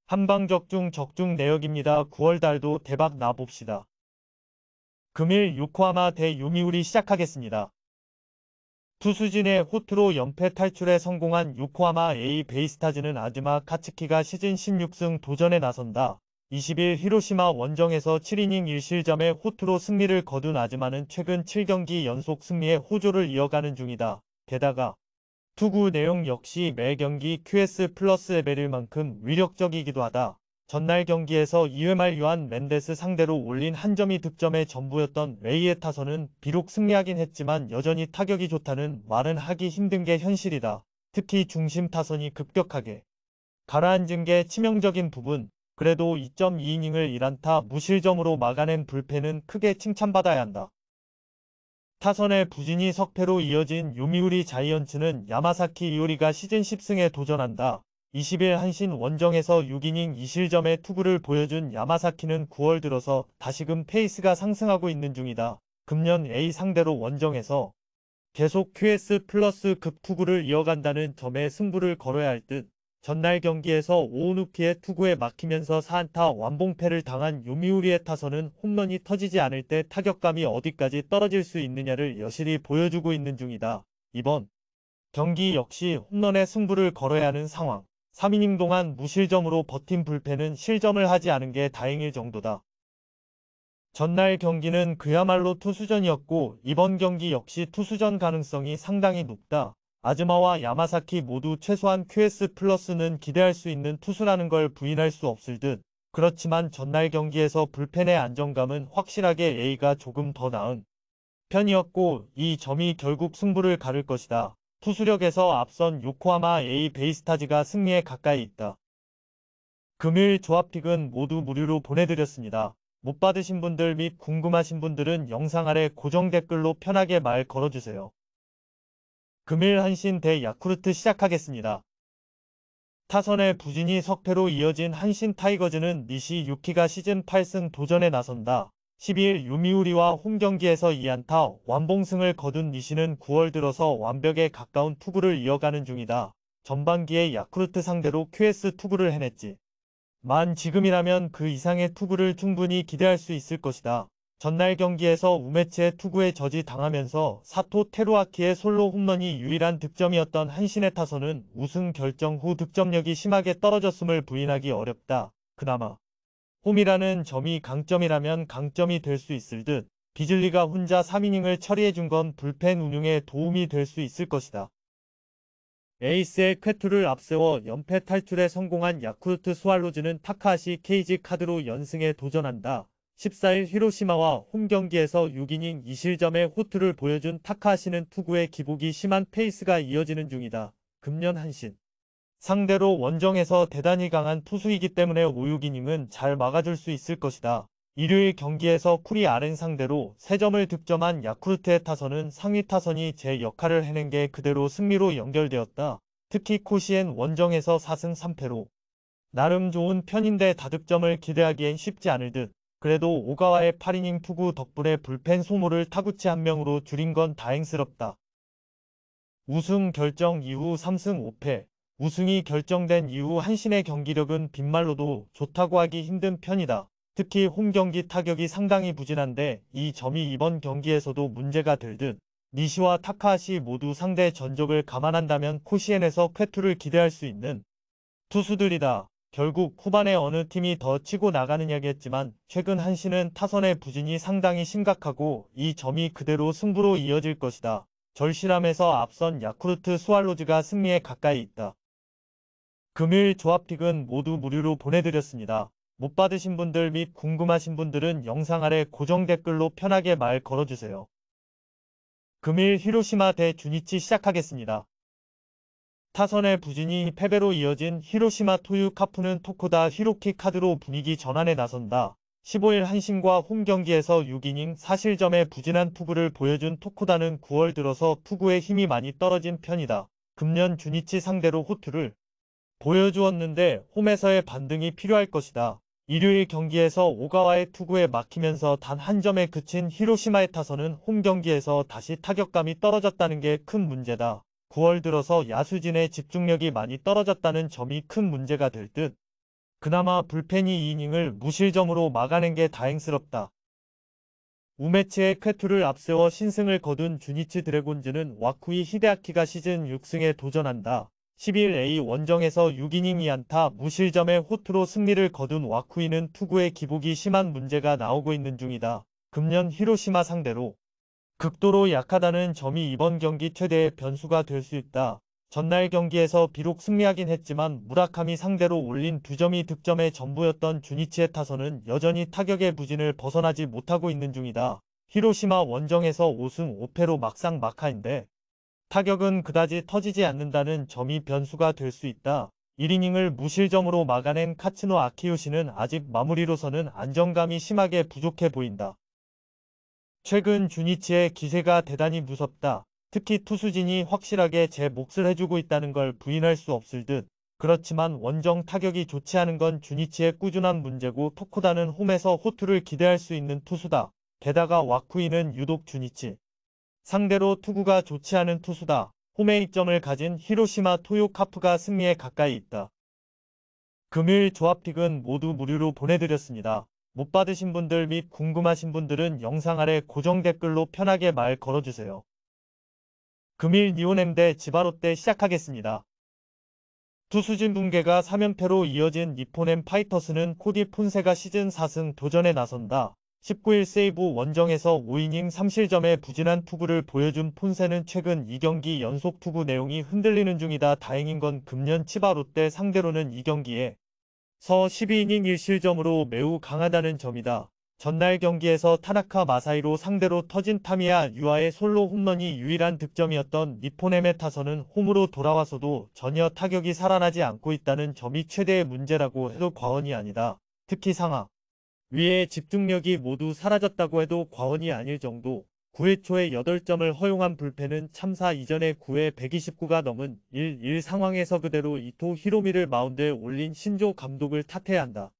한방적중 내역입니다. 9월달도 대박 나봅시다. 금일 요코하마 대 요미우리 시작하겠습니다. 투수진의 호투로 연패 탈출에 성공한 요코하마 A 베이스타즈는 아즈마 카츠키가 시즌 16승 도전에 나선다. 20일 히로시마 원정에서 7이닝 1실점의 호투로 승리를 거둔 아즈마는 최근 7경기 연속 승리에 호조를 이어가는 중이다. 게다가 투구 내용 역시 매 경기 QS 플러스 레벨일 만큼 위력적이기도 하다. 전날 경기에서 2회 말 요한 멘데스 상대로 올린 한 점이 득점의 전부였던 레이의 타선은 비록 승리하긴 했지만 여전히 타격이 좋다는 말은 하기 힘든 게 현실이다. 특히 중심 타선이 급격하게 가라앉은 게 치명적인 부분. 그래도 2.2이닝을 1안타 무실점으로 막아낸 불펜은 크게 칭찬받아야 한다. 타선의 부진이 석패로 이어진 요미우리 자이언츠는 야마사키 이오리가 시즌 10승에 도전한다. 20일 한신 원정에서 6이닝 2실점의 투구를 보여준 야마사키는 9월 들어서 다시금 페이스가 상승하고 있는 중이다. 금년 A 상대로 원정에서 계속 QS 플러스 급 투구를 이어간다는 점에 승부를 걸어야 할 듯. 전날 경기에서 오우누키의 투구에 막히면서 4안타 완봉패를 당한 요미우리의 타선은 홈런이 터지지 않을 때 타격감이 어디까지 떨어질 수 있느냐를 여실히 보여주고 있는 중이다. 이번 경기 역시 홈런에 승부를 걸어야 하는 상황. 3이닝 동안 무실점으로 버틴 불펜은 실점을 하지 않은 게 다행일 정도다. 전날 경기는 그야말로 투수전이었고 이번 경기 역시 투수전 가능성이 상당히 높다. 아즈마와 야마사키 모두 최소한 QS 플러스는 기대할 수 있는 투수라는 걸 부인할 수 없을 듯. 그렇지만 전날 경기에서 불펜의 안정감은 확실하게 A가 조금 더 나은 편이었고 이 점이 결국 승부를 가를 것이다. 투수력에서 앞선 요코하마 A 베이스타즈가 승리에 가까이 있다. 금일 조합픽은 모두 무료로 보내드렸습니다. 못 받으신 분들 및 궁금하신 분들은 영상 아래 고정 댓글로 편하게 말 걸어주세요. 금일 한신 대 야쿠르트 시작하겠습니다. 타선의 부진이 석패로 이어진 한신 타이거즈는 니시 유키가 시즌 8승 도전에 나선다. 12일 요미우리와 홈경기에서 2안타 완봉승을 거둔 니시는 9월 들어서 완벽에 가까운 투구를 이어가는 중이다. 전반기에 야쿠르트 상대로 QS 투구를 해냈지. 만 지금이라면 그 이상의 투구를 충분히 기대할 수 있을 것이다. 전날 경기에서 우메츠의 투구에 저지당하면서 사토 테루아키의 솔로 홈런이 유일한 득점이었던 한신의 타선은 우승 결정 후 득점력이 심하게 떨어졌음을 부인하기 어렵다. 그나마 홈이라는 점이 강점이라면 강점이 될 수 있을 듯. 비즐리가 혼자 3이닝을 처리해준 건 불펜 운용에 도움이 될 수 있을 것이다. 에이스의 쾌투를 앞세워 연패 탈출에 성공한 야쿠르트 스왈로즈는 타카하시 케이지 카드로 연승에 도전한다. 14일 히로시마와 홈경기에서 6이닝 2실점의 호투를 보여준 타카하시는 투구에 기복이 심한 페이스가 이어지는 중이다. 금년 한신 상대로 원정에서 대단히 강한 투수이기 때문에 5-6이닝은 잘 막아줄 수 있을 것이다. 일요일 경기에서 쿠리 아렌 상대로 3점을 득점한 야쿠르트의 타선은 상위 타선이 제 역할을 해낸 게 그대로 승리로 연결되었다. 특히 코시엔 원정에서 4승 3패로 나름 좋은 편인데 다득점을 기대하기엔 쉽지 않을 듯. 그래도 오가와의 8이닝 투구 덕분에 불펜 소모를 타구치 한 명으로 줄인 건 다행스럽다. 우승 결정 이후 3승 5패. 우승이 결정된 이후 한신의 경기력은 빈말로도 좋다고 하기 힘든 편이다. 특히 홈경기 타격이 상당히 부진한데 이 점이 이번 경기에서도 문제가 될 듯. 니시와 타카하시 모두 상대 전적을 감안한다면 코시엔에서 쾌투를 기대할 수 있는 투수들이다. 결국 후반에 어느 팀이 더 치고 나가느냐겠지만 최근 한신은 타선의 부진이 상당히 심각하고 이 점이 그대로 승부로 이어질 것이다. 절실함에서 앞선 야쿠르트 스왈로즈가 승리에 가까이 있다. 금일 조합픽은 모두 무료로 보내드렸습니다. 못 받으신 분들 및 궁금하신 분들은 영상 아래 고정 댓글로 편하게 말 걸어주세요. 금일 히로시마 대 주니치 시작하겠습니다. 타선의 부진이 패배로 이어진 히로시마 토유 카프는 토코다 히로키 카드로 분위기 전환에 나선다. 15일 한신과 홈경기에서 6이닝 4실점의 부진한 투구를 보여준 토코다는 9월 들어서 투구에 힘이 많이 떨어진 편이다. 금년 주니치 상대로 호투를 보여주었는데 홈에서의 반등이 필요할 것이다. 일요일 경기에서 오가와의 투구에 막히면서 단 한 점에 그친 히로시마의 타선은 홈경기에서 다시 타격감이 떨어졌다는 게 큰 문제다. 9월 들어서 야수진의 집중력이 많이 떨어졌다는 점이 큰 문제가 될 듯. 그나마 불펜이 2이닝을 무실점으로 막아낸 게 다행스럽다. 우매치의 쾌투를 앞세워 신승을 거둔 주니치 드래곤즈는 와쿠이 히데아키가 시즌 6승에 도전한다. 11A 원정에서 6이닝 2안타 무실점의 호투로 승리를 거둔 와쿠이는 투구에 기복이 심한 문제가 나오고 있는 중이다. 금년 히로시마 상대로 극도로 약하다는 점이 이번 경기 최대의 변수가 될 수 있다. 전날 경기에서 비록 승리하긴 했지만 무라카미 상대로 올린 2점이 득점의 전부였던 주니치의 타선은 여전히 타격의 부진을 벗어나지 못하고 있는 중이다. 히로시마 원정에서 5승 5패로 막상 막하인데 타격은 그다지 터지지 않는다는 점이 변수가 될 수 있다. 1이닝을 무실점으로 막아낸 카츠노 아키요시는 아직 마무리로서는 안정감이 심하게 부족해 보인다. 최근 주니치의 기세가 대단히 무섭다. 특히 투수진이 확실하게 제 몫을 해주고 있다는 걸 부인할 수 없을 듯. 그렇지만 원정 타격이 좋지 않은 건 주니치의 꾸준한 문제고 토코다는 홈에서 호투를 기대할 수 있는 투수다. 게다가 와쿠이는 유독 주니치 상대로 투구가 좋지 않은 투수다. 홈에 이점을 가진 히로시마 토요카프가 승리에 가까이 있다. 금일 조합픽은 모두 무료로 보내드렸습니다. 못 받으신 분들 및 궁금하신 분들은 영상 아래 고정 댓글로 편하게 말 걸어주세요. 금일 니온엠 대 지바롯데 시작하겠습니다. 투수진 붕괴가 3연패로 이어진 니폰엠 파이터스는 코디 폰세가 시즌 4승 도전에 나선다. 19일 세이브 원정에서 5이닝 3실점의 부진한 투구를 보여준 폰세는 최근 2경기 연속 투구 내용이 흔들리는 중이다. 다행인 건 금년 치바 롯데 상대로는 2경기에 서 12이닝 1실점으로 매우 강하다는 점이다. 전날 경기에서 타나카 마사이로 상대로 터진 타미야 유아의 솔로 홈런이 유일한 득점이었던 니폰엠의 타선은 홈으로 돌아와서도 전혀 타격이 살아나지 않고 있다는 점이 최대의 문제라고 해도 과언이 아니다. 특히 상하 위의 집중력이 모두 사라졌다고 해도 과언이 아닐 정도. 9회 초에 8점을 허용한 불펜은 참사 이전에 9회 129가 넘은 1-1 상황에서 그대로 이토 히로미를 마운드에 올린 신조 감독을 탓해야 한다.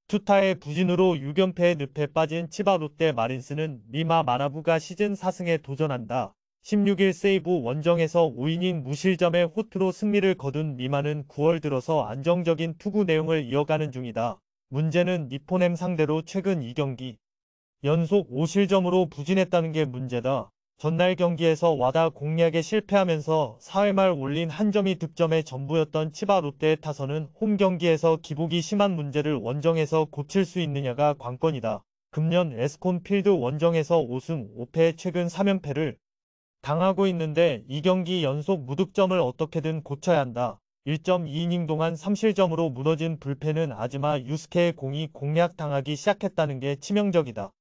투타의 부진으로 6연패의 늪에 빠진 치바 롯데 마린스는 미마 마나부가 시즌 4승에 도전한다. 16일 세이브 원정에서 5이닝 무실점의 호투로 승리를 거둔 미마는 9월 들어서 안정적인 투구 내용을 이어가는 중이다. 문제는 니폰엠 상대로 최근 2경기 연속 5실점으로 부진했다는 게 문제다. 전날 경기에서 와다 공략에 실패하면서 4회 말 올린 한 점이 득점의 전부였던 치바 롯데의 타선은 홈 경기에서 기복이 심한 문제를 원정에서 고칠 수 있느냐가 관건이다. 금년 에스콘 필드 원정에서 5승 5패 최근 3연패를 당하고 있는데 2경기 연속 무득점을 어떻게든 고쳐야 한다. 1.2이닝 동안 3실점으로 무너진 불펜은 아즈마 유스케의 공이 공략당하기 시작했다는 게 치명적이다.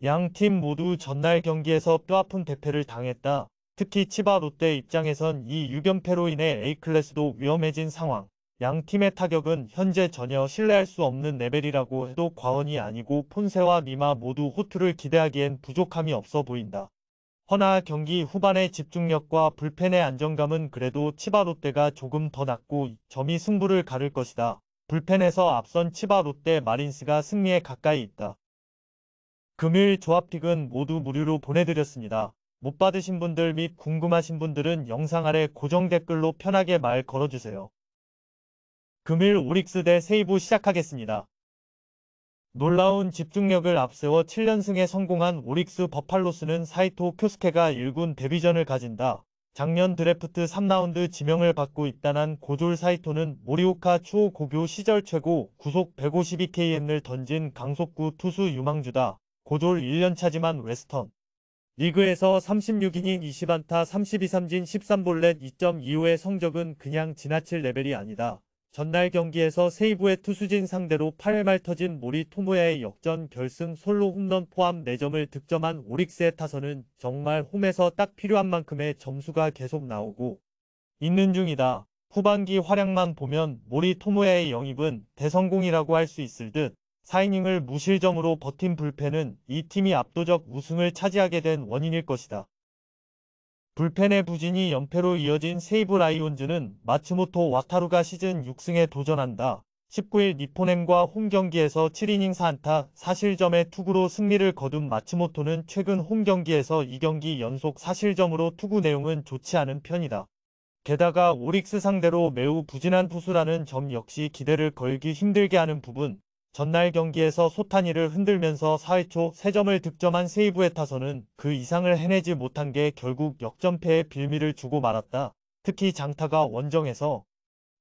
양 팀 모두 전날 경기에서 뼈아픈 대패를 당했다. 특히 치바 롯데 입장에선 이 6연패로 인해 A클래스도 위험해진 상황. 양 팀의 타격은 현재 전혀 신뢰할 수 없는 레벨이라고 해도 과언이 아니고 폰세와 미마 모두 호투를 기대하기엔 부족함이 없어 보인다. 허나 경기 후반의 집중력과 불펜의 안정감은 그래도 치바 롯데가 조금 더 낮고 점이 승부를 가를 것이다. 불펜에서 앞선 치바 롯데 마린스가 승리에 가까이 있다. 금일 조합픽은 모두 무료로 보내드렸습니다. 못 받으신 분들 및 궁금하신 분들은 영상 아래 고정 댓글로 편하게 말 걸어주세요. 금일 오릭스 대 세이브 시작하겠습니다. 놀라운 집중력을 앞세워 7연승에 성공한 오릭스 버팔로스는 사이토 쿄스케가 1군 데뷔전을 가진다. 작년 드래프트 3라운드 지명을 받고 입단한 고졸 사이토는 모리오카 추호 고교 시절 최고 구속 152km를 던진 강속구 투수 유망주다. 고졸 1년차지만 웨스턴 리그에서 36이닝 20안타 32삼진 13볼넷 2.25의 성적은 그냥 지나칠 레벨이 아니다. 전날 경기에서 세이브의 투수진 상대로 8회 말 터진 모리 토모야의 역전 결승 솔로 홈런 포함 4점을 득점한 오릭스의 타선은 정말 홈에서 딱 필요한 만큼의 점수가 계속 나오고 있는 중이다. 후반기 활약만 보면 모리 토모야의 영입은 대성공이라고 할 수 있을 듯. 4이닝을 무실점으로 버틴 불펜은 이 팀이 압도적 우승을 차지하게 된 원인일 것이다. 불펜의 부진이 연패로 이어진 세이브 라이온즈는 마츠모토 와타루가 시즌 6승에 도전한다. 19일 니폰엠과 홈경기에서 7이닝 4안타 4실점의 투구로 승리를 거둔 마츠모토는 최근 홈경기에서 2경기 연속 4실점으로 투구 내용은 좋지 않은 편이다. 게다가 오릭스 상대로 매우 부진한 투수라는 점 역시 기대를 걸기 힘들게 하는 부분. 전날 경기에서 소타니를 흔들면서 4회 초 3점을 득점한 세이브의 타선은 그 이상을 해내지 못한 게 결국 역전패의 빌미를 주고 말았다. 특히 장타가 원정에서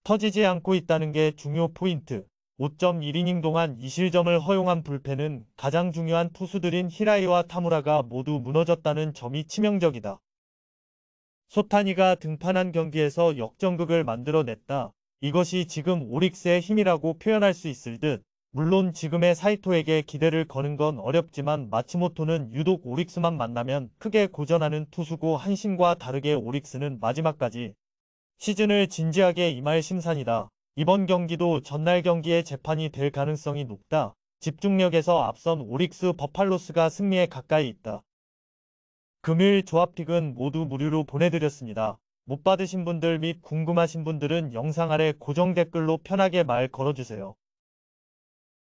터지지 않고 있다는 게 중요 포인트. 5.1이닝 동안 2실점을 허용한 불펜은 가장 중요한 투수들인 히라이와 타무라가 모두 무너졌다는 점이 치명적이다. 소타니가 등판한 경기에서 역전극을 만들어냈다. 이것이 지금 오릭스의 힘이라고 표현할 수 있을 듯. 물론 지금의 사이토에게 기대를 거는 건 어렵지만 마츠모토는 유독 오릭스만 만나면 크게 고전하는 투수고 한신과 다르게 오릭스는 마지막까지 시즌을 진지하게 임할 심산이다. 이번 경기도 전날 경기의 재판이 될 가능성이 높다. 집중력에서 앞선 오릭스 버팔로스가 승리에 가까이 있다. 금일 조합픽은 모두 무료로 보내드렸습니다. 못 받으신 분들 및 궁금하신 분들은 영상 아래 고정 댓글로 편하게 말 걸어주세요.